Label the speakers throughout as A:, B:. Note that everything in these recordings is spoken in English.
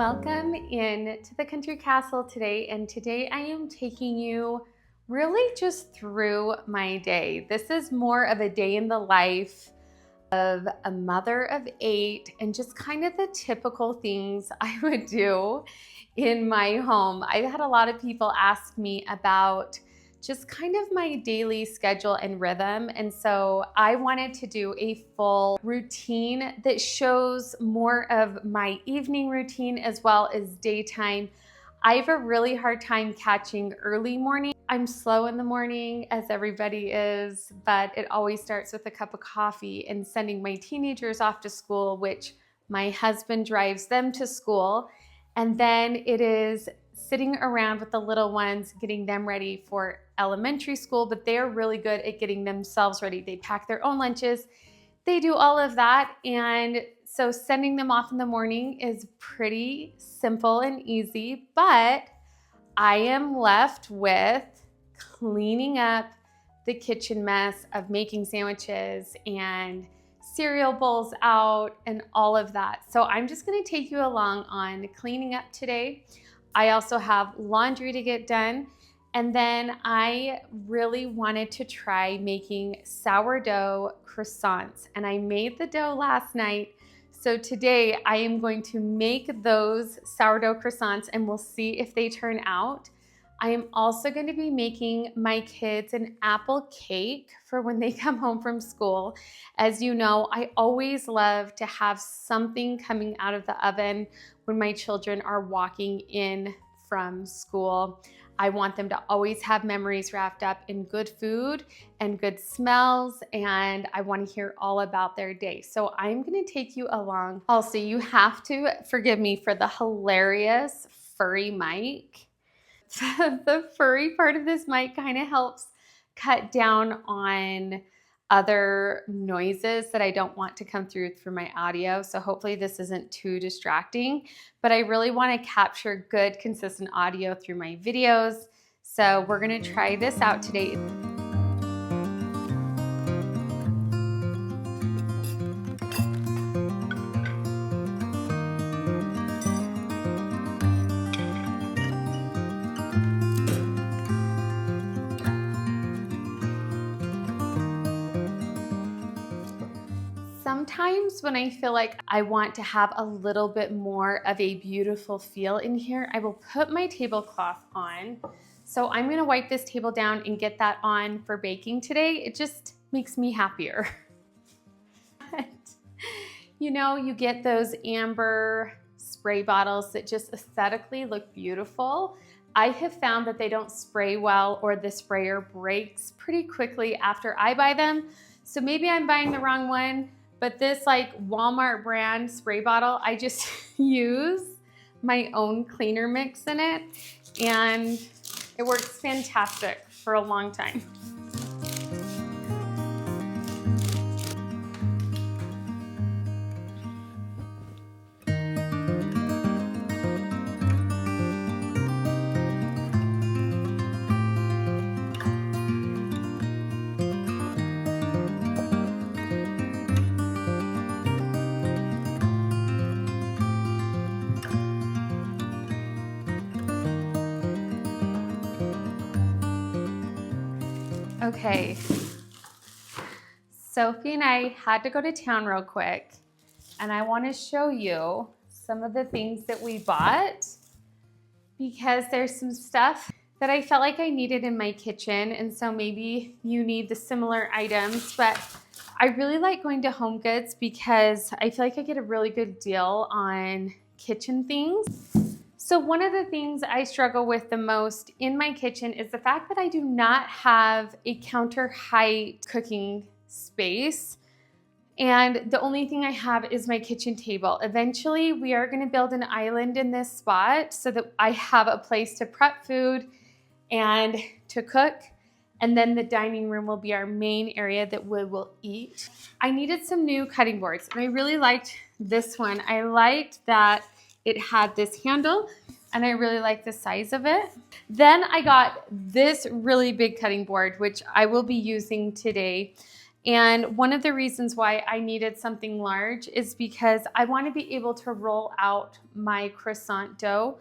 A: Welcome in to the Country Castle today, and today I am taking you really just through my day. This is more of a day in the life of a mother of 8 and just kind of the typical things I would do in my home. I've had a lot of people ask me about just kind of my daily schedule and rhythm. And so I wanted to do a full routine that shows more of my evening routine as well as daytime. I have a really hard time catching early morning. I'm slow in the morning, as everybody is, but it always starts with a cup of coffee and sending my teenagers off to school, which my husband drives them to school. And then it is sitting around with the little ones, getting them ready for elementary school, but they're really good at getting themselves ready. They pack their own lunches, they do all of that. And so sending them off in the morning is pretty simple and easy, but I am left with cleaning up the kitchen mess of making sandwiches and cereal bowls out and all of that. So I'm just gonna take you along on cleaning up today. I also have laundry to get done. And then I really wanted to try making sourdough croissants. And I made the dough last night. So today I am going to make those sourdough croissants and we'll see if they turn out. I am also going to be making my kids an apple cake for when they come home from school. As you know, I always love to have something coming out of the oven when my children are walking in from school. I want them to always have memories wrapped up in good food and good smells, and I want to hear all about their day. So I'm going to take you along. Also, you have to forgive me for the hilarious furry mic. The furry part of this mic kind of helps cut down on other noises that I don't want to come through my audio. So hopefully this isn't too distracting, but I really want to capture good, consistent audio through my videos. So we're going to try this out today. Sometimes when I feel like I want to have a little bit more of a beautiful feel in here, I will put my tablecloth on. So I'm gonna wipe this table down and get that on for baking today. It just makes me happier. You know, you get those amber spray bottles that just aesthetically look beautiful. I have found that they don't spray well or the sprayer breaks pretty quickly after I buy them. So maybe I'm buying the wrong one. But this like Walmart brand spray bottle, I just use my own cleaner mix in it and it works fantastic for a long time. Okay, Sophie and I had to go to town real quick, and I want to show you some of the things that we bought because there's some stuff that I felt like I needed in my kitchen, and so maybe you need the similar items, but I really like going to Home Goods because I feel like I get a really good deal on kitchen things. So one of the things I struggle with the most in my kitchen is the fact that I do not have a counter height cooking space. And the only thing I have is my kitchen table. Eventually, we are going to build an island in this spot so that I have a place to prep food and to cook. And then the dining room will be our main area that we will eat. I needed some new cutting boards, and I really liked this one. I liked that it had this handle, and I really like the size of it. Then I got this really big cutting board, which I will be using today. And one of the reasons why I needed something large is because I want to be able to roll out my croissant dough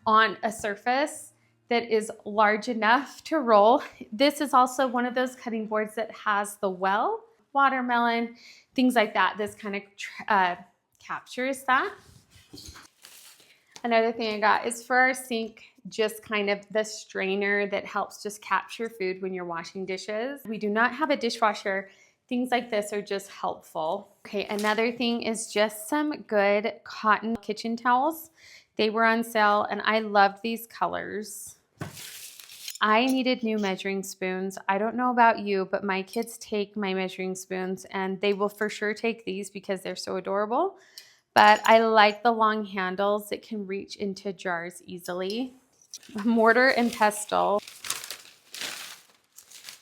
A: on a surface that is large enough to roll. This is also one of those cutting boards that has the well, watermelon, things like that. This kind of captures that. Another thing I got is for our sink, just kind of the strainer that helps just capture food when you're washing dishes. We do not have a dishwasher. Things like this are just helpful. Okay, another thing is just some good cotton kitchen towels. They were on sale and I loved these colors. I needed new measuring spoons. I don't know about you, but my kids take my measuring spoons and they will for sure take these because they're so adorable. But I like the long handles that can reach into jars easily. Mortar and pestle.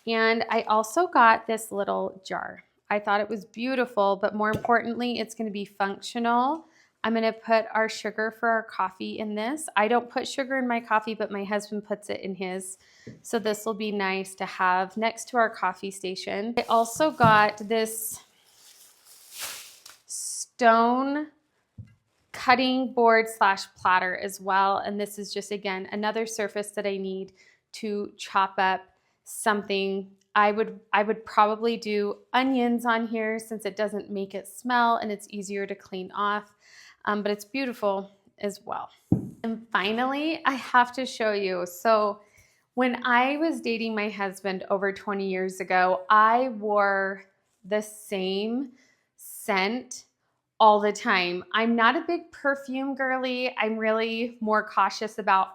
A: And I also got this little jar. I thought it was beautiful, but more importantly, it's going to be functional. I'm going to put our sugar for our coffee in this. I don't put sugar in my coffee, but my husband puts it in his. So this will be nice to have next to our coffee station. I also got this stone cutting board / platter as well. And this is just, again, another surface that I need to chop up something. I would probably do onions on here since it doesn't make it smell and it's easier to clean off, but it's beautiful as well. And finally, I have to show you. So when I was dating my husband over 20 years ago, I wore the same scent all the time. I'm not a big perfume girly. I'm really more cautious about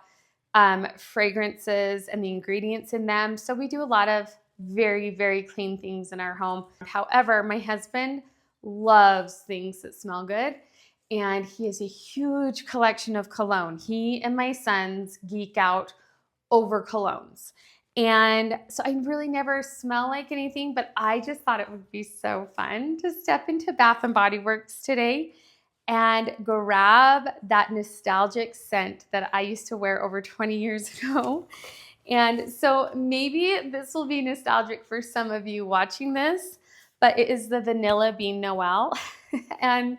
A: fragrances and the ingredients in them. So we do a lot of very, very clean things in our home. However, my husband loves things that smell good, and he has a huge collection of cologne. He and my sons geek out over colognes. And so I really never smell like anything, but I just thought it would be so fun to step into Bath & Body Works today and grab that nostalgic scent that I used to wear over 20 years ago. And so maybe this will be nostalgic for some of you watching this, but it is the Vanilla Bean Noel. And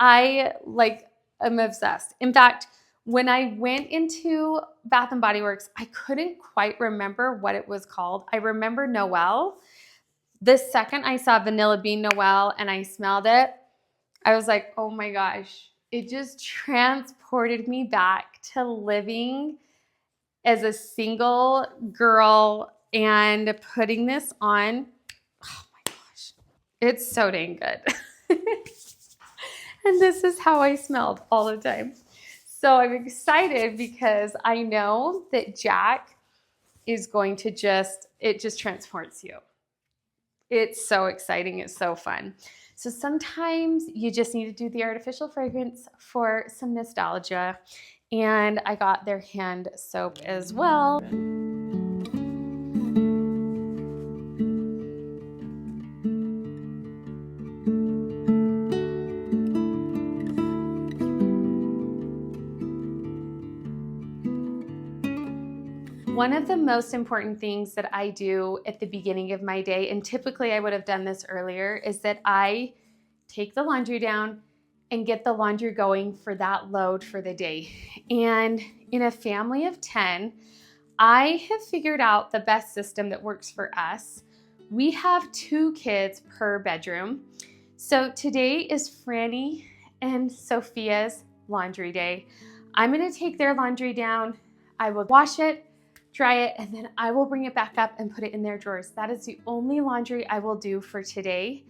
A: I'm obsessed. In fact, when I went into Bath & Body Works, I couldn't quite remember what it was called. I remember Noel. The second I saw Vanilla Bean Noel and I smelled it, I was like, oh my gosh, it just transported me back to living as a single girl and putting this on. Oh my gosh, it's so dang good. And this is how I smelled all the time. So I'm excited because I know that Jack is going to it just transports you. It's so exciting. It's so fun. So sometimes you just need to do the artificial fragrance for some nostalgia. And I got their hand soap as well. One of the most important things that I do at the beginning of my day, and typically I would have done this earlier, is that I take the laundry down and get the laundry going for that load for the day. And in a family of 10, I have figured out the best system that works for us. We have 2 kids per bedroom. So today is Franny and Sophia's laundry day. I'm gonna take their laundry down. I will wash it, dry it, and then I will bring it back up and put it in their drawers. That is the only laundry I will do for today.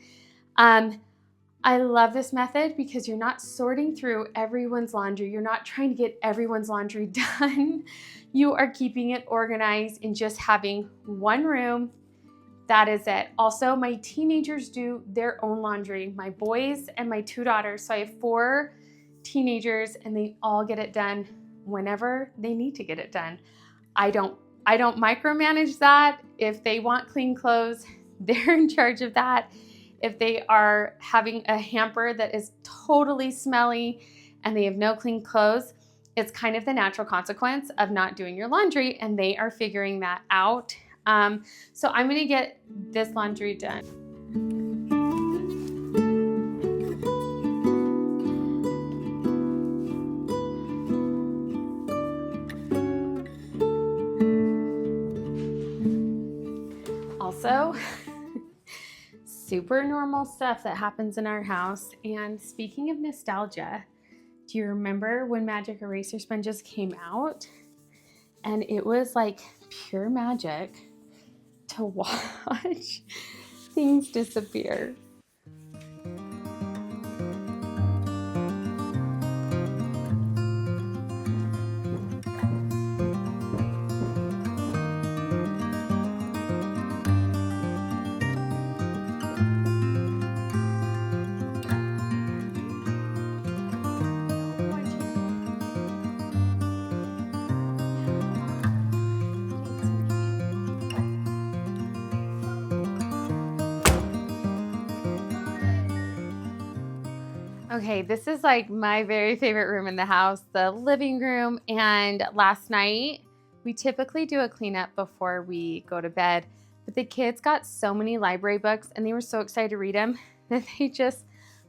A: I love this method because you're not sorting through everyone's laundry. You're not trying to get everyone's laundry done. You are keeping it organized and just having one room. That is it. Also, my teenagers do their own laundry, my boys and my 2 daughters. So I have 4 teenagers and they all get it done whenever they need to get it done. I don't micromanage that. If they want clean clothes, they're in charge of that. If they are having a hamper that is totally smelly and they have no clean clothes, it's kind of the natural consequence of not doing your laundry, and they are figuring that out. So I'm gonna get this laundry done. also super normal stuff that happens in our house. And speaking of nostalgia, do you remember when magic eraser sponges came out? And it was like pure magic to watch things disappear. Okay, this is like my very favorite room in the house, the living room. And last night, we typically do a cleanup before we go to bed, but the kids got so many library books and they were so excited to read them that they just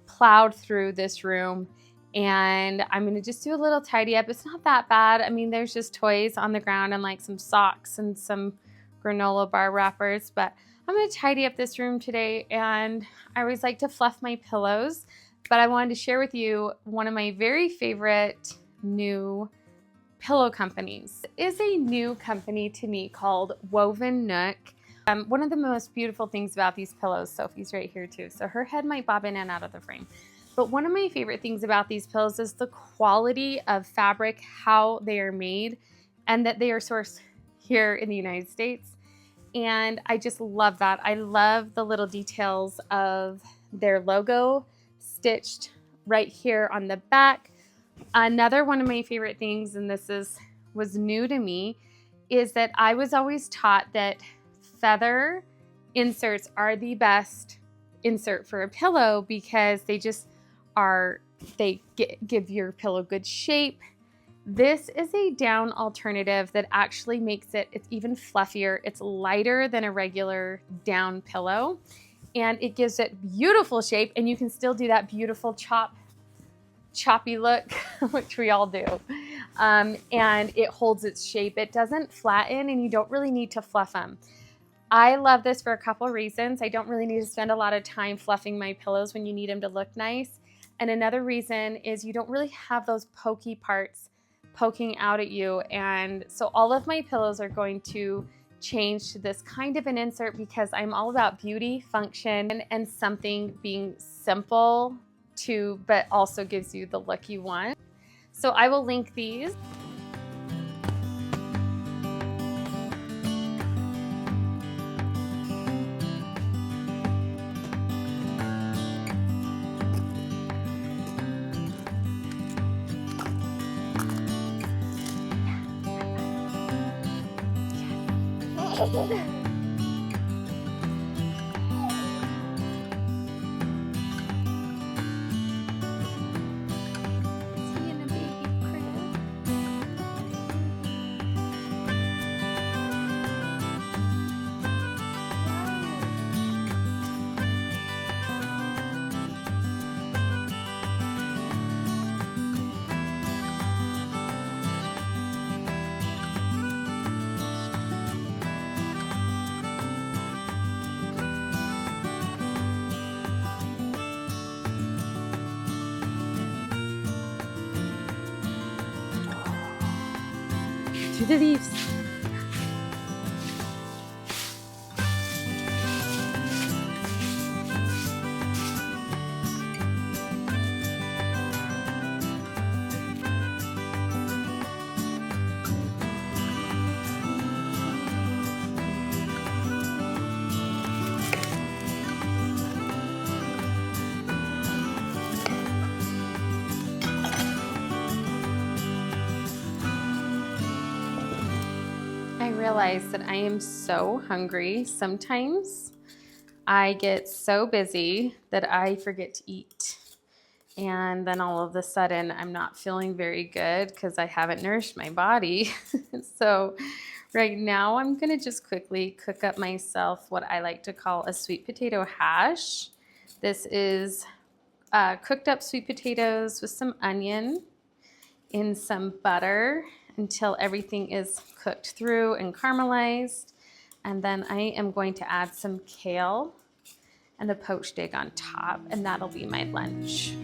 A: plowed through this room. And I'm gonna just do a little tidy up. It's not that bad. I mean, there's just toys on the ground and like some socks and some granola bar wrappers, but I'm gonna tidy up this room today. And I always like to fluff my pillows, but I wanted to share with you one of my very favorite new pillow companies. It is a new company to me called Woven Nook. One of the most beautiful things about these pillows, Sophie's right here too, so her head might bob in and out of the frame. But one of my favorite things about these pillows is the quality of fabric, how they are made, and that they are sourced here in the United States. And I just love that. I love the little details of their logo stitched right here on the back. Another one of my favorite things, and this was new to me, is that I was always taught that feather inserts are the best insert for a pillow because they just are, give your pillow good shape. This is a down alternative that actually makes it's even fluffier. It's lighter than a regular down pillow, and it gives it beautiful shape, and you can still do that beautiful choppy look, which we all do. And it holds its shape. It doesn't flatten, and you don't really need to fluff them. I love this for a couple of reasons. I don't really need to spend a lot of time fluffing my pillows when you need them to look nice. And another reason is you don't really have those pokey parts poking out at you. And so all of my pillows are going to change to this kind of an insert because I'm all about beauty, function, and something being simple too, but also gives you the look you want. So I will link these. To the leaves. I realize that I am so hungry. Sometimes I get so busy that I forget to eat. And then all of a sudden I'm not feeling very good because I haven't nourished my body. So right now I'm gonna just quickly cook up myself what I like to call a sweet potato hash. This is cooked up sweet potatoes with some onion in some butter until everything is cooked through and caramelized. and then I am going to add some kale and a poached egg on top, and that'll be my lunch.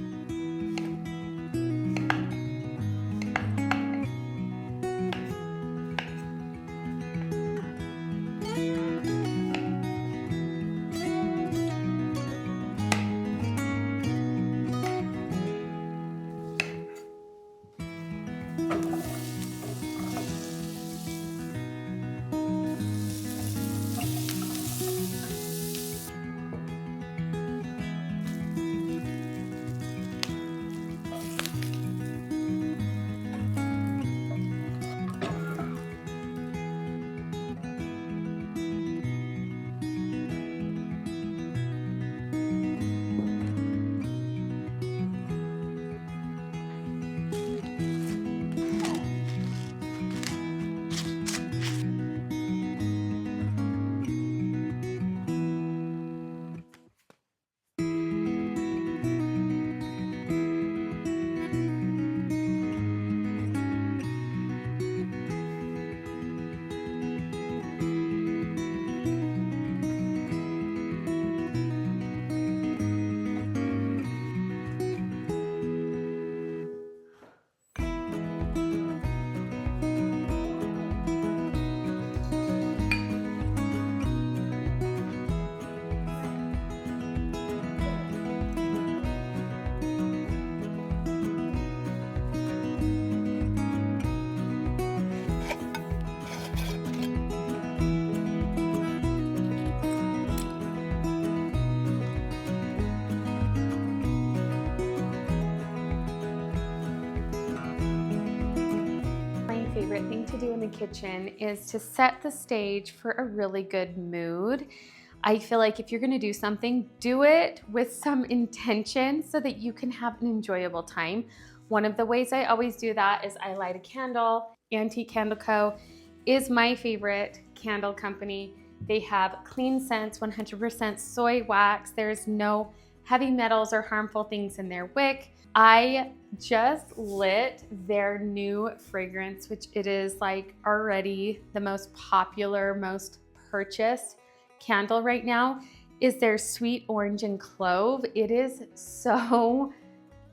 A: Favorite thing to do in the kitchen is to set the stage for a really good mood. I feel like if you're gonna do something, do it with some intention so that you can have an enjoyable time. One of the ways I always do that is I light a candle. Antique Candle Co. is my favorite candle company. They have clean scents, 100% soy wax. There's no heavy metals or harmful things in their wick. I just lit their new fragrance, which it is like already the most popular, most purchased candle right now, is their sweet orange and clove. It is so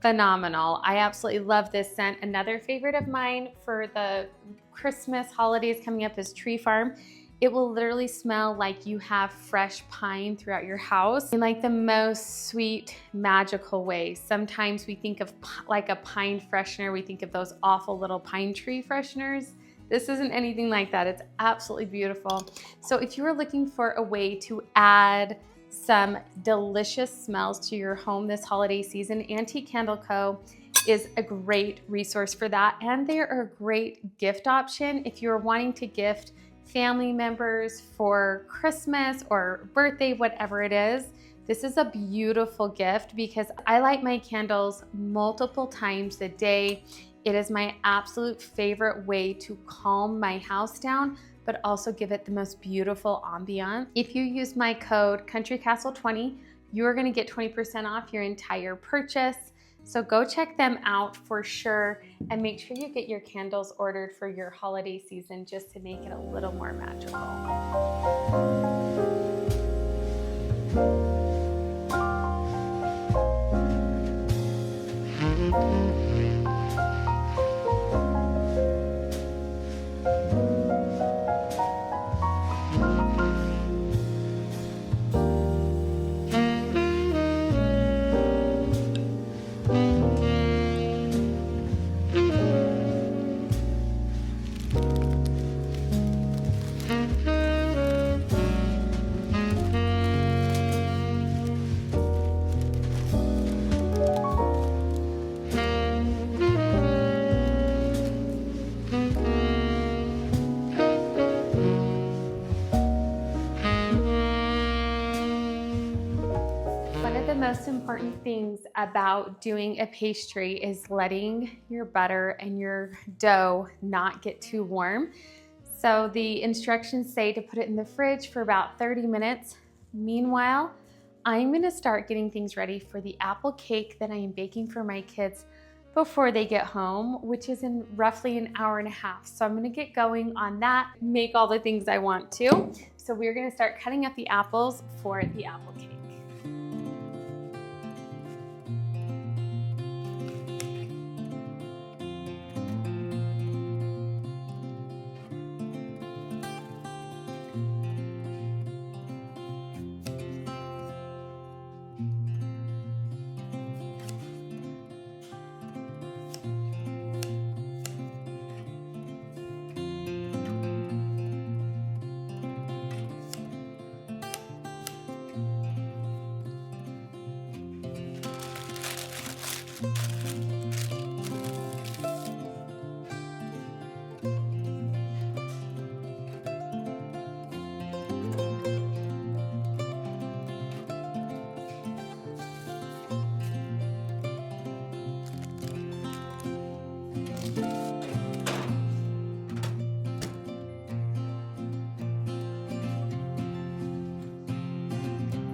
A: phenomenal. I absolutely love this scent. Another favorite of mine for the Christmas holidays coming up is Tree Farm. It will literally smell like you have fresh pine throughout your house in like the most sweet, magical way. Sometimes we think of like a pine freshener, we think of those awful little pine tree fresheners. This isn't anything like that. It's absolutely beautiful. So if you are looking for a way to add some delicious smells to your home this holiday season, Antique Candle Co. is a great resource for that. And they are a great gift option if you're wanting to gift family members for Christmas or birthday, whatever it is. This is a beautiful gift because I light my candles multiple times a day. It is my absolute favorite way to calm my house down, but also give it the most beautiful ambiance. If you use my code countrycastle20, you're gonna get 20% off your entire purchase. So go check them out for sure, and make sure you get your candles ordered for your holiday season just to make it a little more magical. One of the most important things about doing a pastry is letting your butter and your dough not get too warm. So the instructions say to put it in the fridge for about 30 minutes. Meanwhile, I'm gonna start getting things ready for the apple cake that I am baking for my kids before they get home, which is in roughly an hour and a half. So I'm gonna get going on that, make all the things I want to. So we're gonna start cutting up the apples for the apple cake.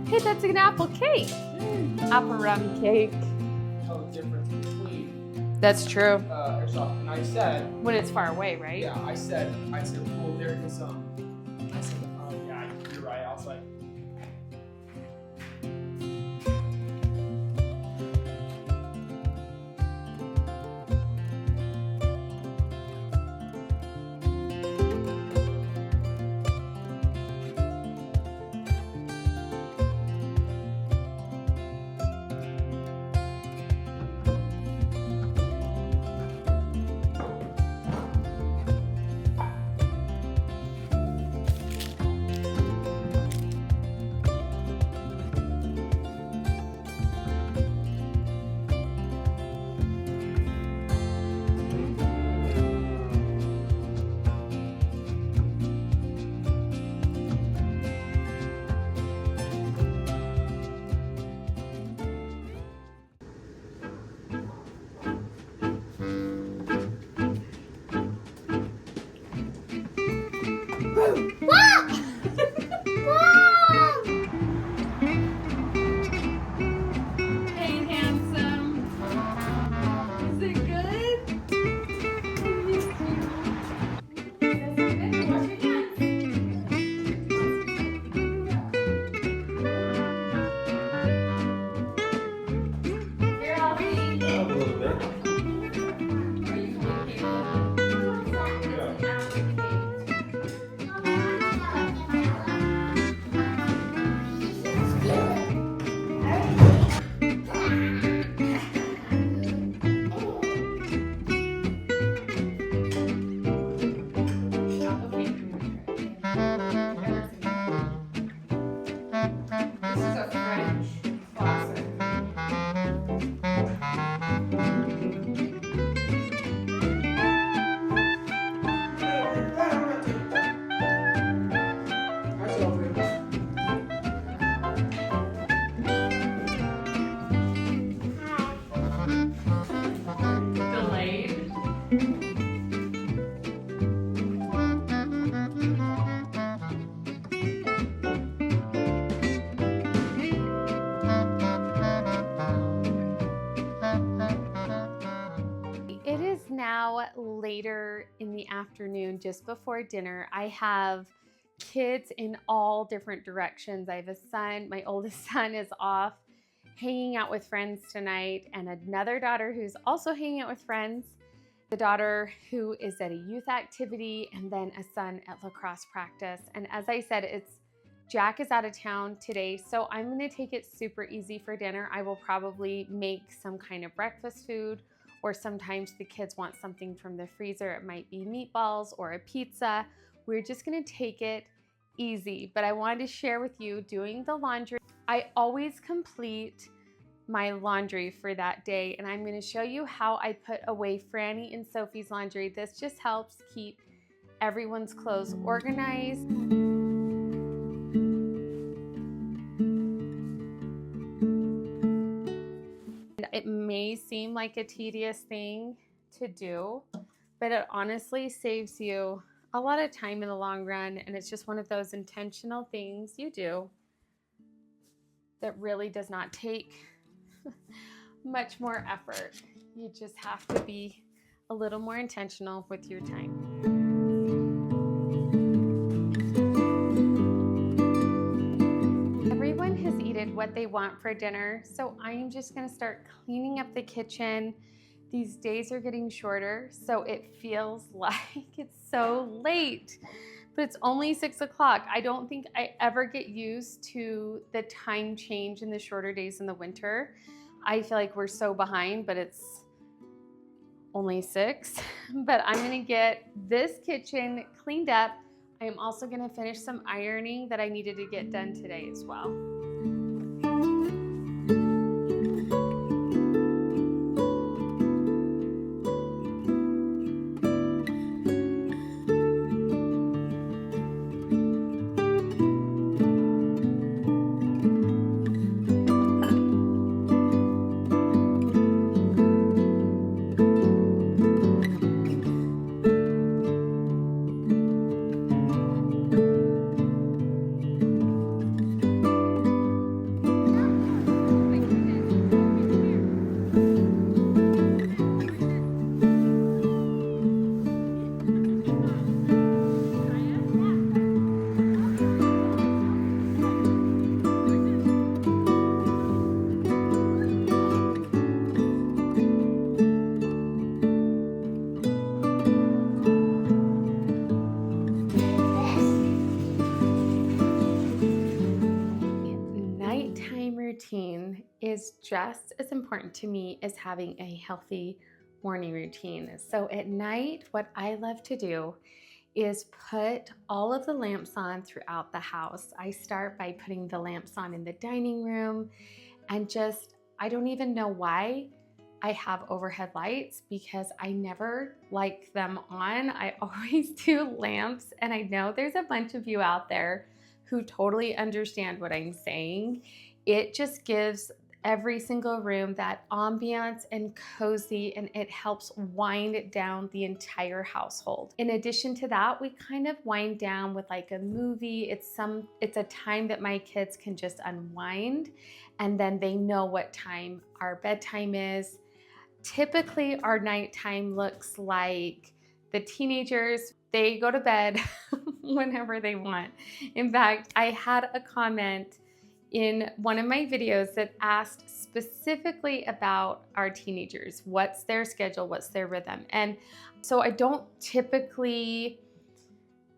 A: Hey, that's an apple cake. Apple rum cake.
B: Tell the difference between
A: That's true.
B: airsoft. And I said,
A: When it's far away, right?
B: yeah, I said, well, there is some. I said, oh yeah, you're right. I was like,
A: Hey, handsome. Is it good? Wash your hands. Here, I'll read.
B: a little bit.
A: Are you okay? This is a French classic. Delayed. It is now later in the afternoon, just before dinner. I have kids in all different directions. I have a son, my oldest son is off hanging out with friends tonight, and another daughter who's also hanging out with friends, the daughter who is at a youth activity, and then a son at lacrosse practice. And as I said, Jack is out of town today, so I'm gonna take it super easy for dinner. I will probably make some kind of breakfast food, or sometimes the kids want something from the freezer. It might be meatballs or a pizza. We're just gonna take it easy, but I wanted to share with you doing the laundry. I always complete my laundry for that day, and I'm gonna show you how I put away Franny and Sophie's laundry. This just helps keep everyone's clothes organized. It may seem like a tedious thing to do, but it honestly saves you a lot of time in the long run, and it's just one of those intentional things you do that really does not take much more effort. You just have to be a little more intentional with your time. Everyone has eaten what they want for dinner, so I am just gonna start cleaning up the kitchen. These days are getting shorter, so it feels like it's so late, but it's only 6 o'clock. I don't think I ever get used to the time change in the shorter days in the winter. I feel like we're so behind, but it's only 6. But I'm gonna get this kitchen cleaned up. I am also gonna finish some ironing that I needed to get done today as well. Routine is just as important to me as having a healthy morning routine. So at night, what I love to do is put all of the lamps on throughout the house. I start by putting the lamps on in the dining room and I don't even know why I have overhead lights because I never like them on. I always do lamps, and I know there's a bunch of you out there who totally understand what I'm saying. It just gives every single room that ambiance and cozy, and it helps wind down the entire household. In addition to that, we kind of wind down with like a movie. It's a time that my kids can just unwind, and then they know what time our bedtime is. Typically, our nighttime looks like the teenagers, they go to bed whenever they want. In fact, I had a comment in one of my videos that asked specifically about our teenagers. What's their schedule? What's their rhythm? And so I don't typically,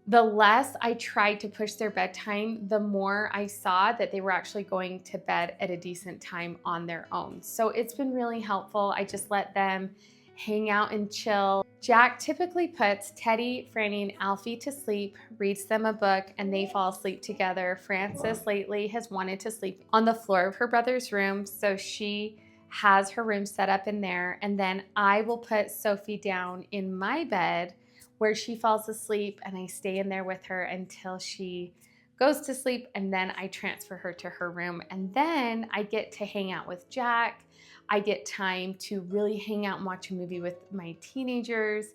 A: the less I tried to push their bedtime, the more I saw that they were actually going to bed at a decent time on their own. So it's been really helpful. I just let them hang out and chill. Jack typically puts Teddy, Franny, and Alfie to sleep, reads them a book, and they fall asleep together. Frances lately has wanted to sleep on the floor of her brother's room, so she has her room set up in there. And then I will put Sophie down in my bed where she falls asleep, and I stay in there with her until she goes to sleep, and then I transfer her to her room. And then I get to hang out with Jack. I get time to really hang out and watch a movie with my teenagers,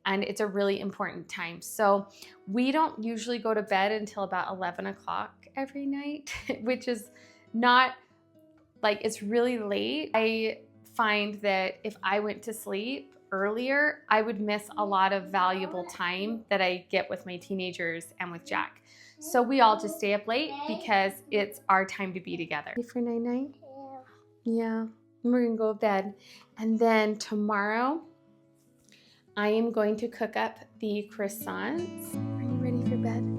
A: and it's a really important time. So we don't usually go to bed until about 11 o'clock every night, which is not like it's really late. I find that if I went to sleep earlier, I would miss a lot of valuable time that I get with my teenagers and with Jack. So we all just stay up late because it's our time to be together. Ready for night-night? Yeah. We're gonna go to bed. And then tomorrow, I am going to cook up the croissants. Are you ready for bed?